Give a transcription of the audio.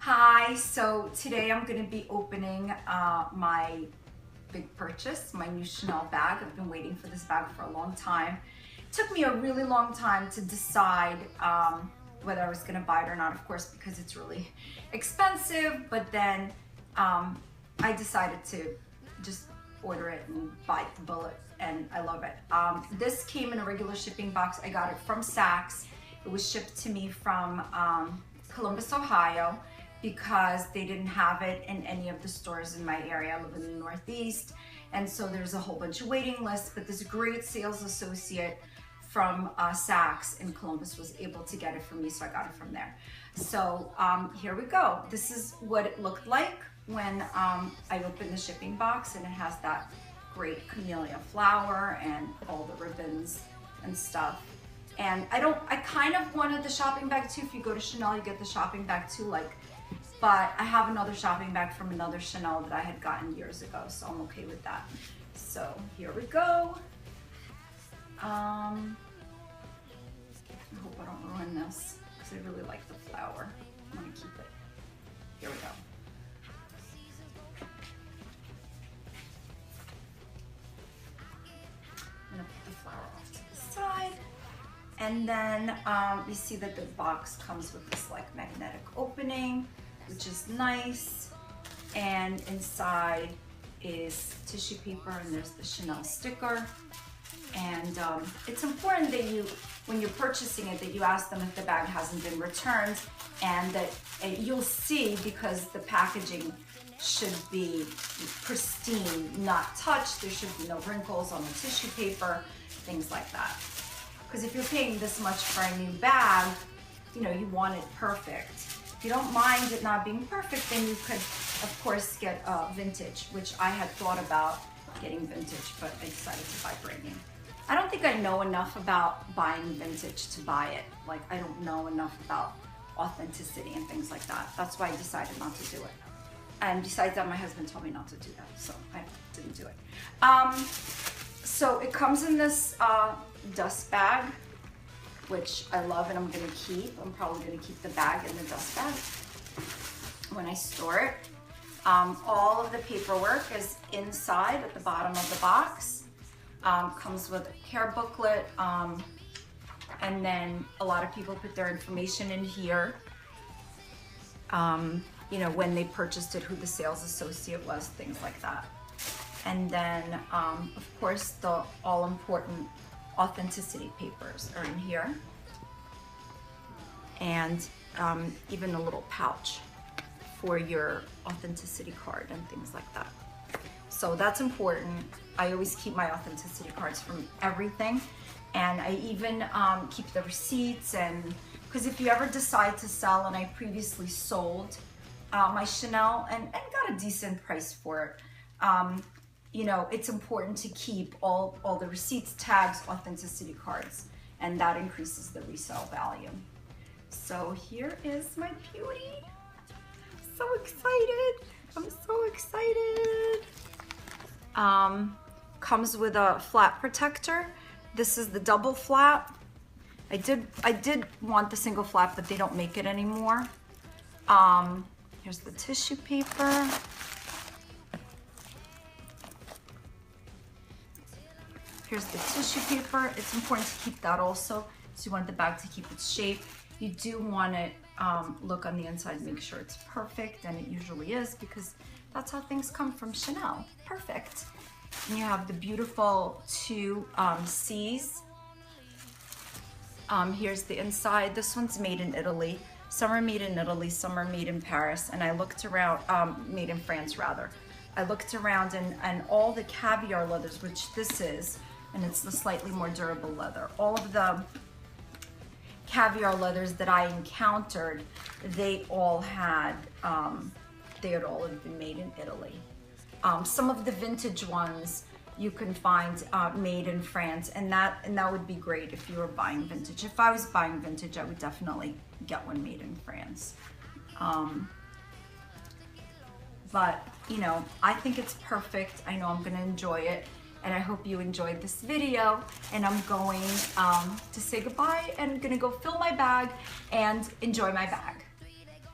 Hi, so today I'm going to be opening my big purchase, my new Chanel bag. I've been waiting for this bag for a long time. It took me a really long time to decide whether I was going to buy it or not, of course, because it's really expensive, but then I decided to just order it and bite the bullet, and I love it. This came in a regular shipping box. I got it from Saks. It was shipped to me from Columbus, Ohio, because they didn't have it in any of the stores in my area. I live in the Northeast, and so there's a whole bunch of waiting lists, but this great sales associate from Saks in Columbus was able to get it from me, so I got it from there. So here we go. This is what it looked like when I opened the shipping box, and it has that great camellia flower and all the ribbons and stuff. And I kind of wanted the shopping bag too. If you go to Chanel, you get the shopping bag too, but I have another shopping bag from another Chanel that I had gotten years ago, so I'm okay with that. So here we go. I hope I don't ruin this, because I really like the flower. I'm gonna keep it. Here we go. I'm gonna put the flower off to the side. And then you see that the box comes with this like magnetic opening, which is nice. And inside is tissue paper, and there's the Chanel sticker. And it's important that you, when you're purchasing it, that you ask them if the bag hasn't been returned, and that you'll see, because the packaging should be pristine, not touched. There should be no wrinkles on the tissue paper, things like that. Because if you're paying this much for a new bag, you know, you want it perfect. If you don't mind it not being perfect, then you could, of course, get vintage, which I had thought about getting vintage, but I decided to buy brand new. I don't think I know enough about buying vintage to buy it. Like, I don't know enough about authenticity and things like that. That's why I decided not to do it. And besides that, my husband told me not to do that, so I didn't do it. So it comes in this dust bag, which I love and I'm gonna keep. I'm probably gonna keep the bag in the dust bag when I store it. All of the paperwork is inside at the bottom of the box. Comes with a care booklet, and then a lot of people put their information in here. You know, when they purchased it, who the sales associate was, things like that. And then, of course, the all-important authenticity papers are in here. And even a little pouch for your authenticity card and things like that. So that's important. I always keep my authenticity cards from everything. And I even keep the receipts, and because if you ever decide to sell, and I previously sold my Chanel and got a decent price for it, you know, it's important to keep all the receipts, tags, authenticity cards, and that increases the resale value. So here is my beauty. So excited. I'm so excited. Comes with a flap protector. This is the double flap. I did want the single flap, but they don't make it anymore. Here's the tissue paper. Here's the tissue paper. It's important to keep that also, so you want the bag to keep its shape. You do want it, look on the inside, make sure it's perfect, and it usually is, because that's how things come from Chanel, perfect. And you have the beautiful two C's. Here's the inside. This one's made in Italy. Some are made in Italy, some are made in Paris, and I looked around, made in France rather. I looked around, and all the caviar leathers, which this is, and it's the slightly more durable leather, all of the caviar leathers that I encountered, they all had been made in Italy. Some of the vintage ones you can find made in France, and that would be great if you were buying vintage. If I was buying vintage, I would definitely get one made in France. But you know, I think it's perfect. I know I'm gonna enjoy it, and I hope you enjoyed this video. And I'm going to say goodbye, and I'm gonna go fill my bag and enjoy my bag.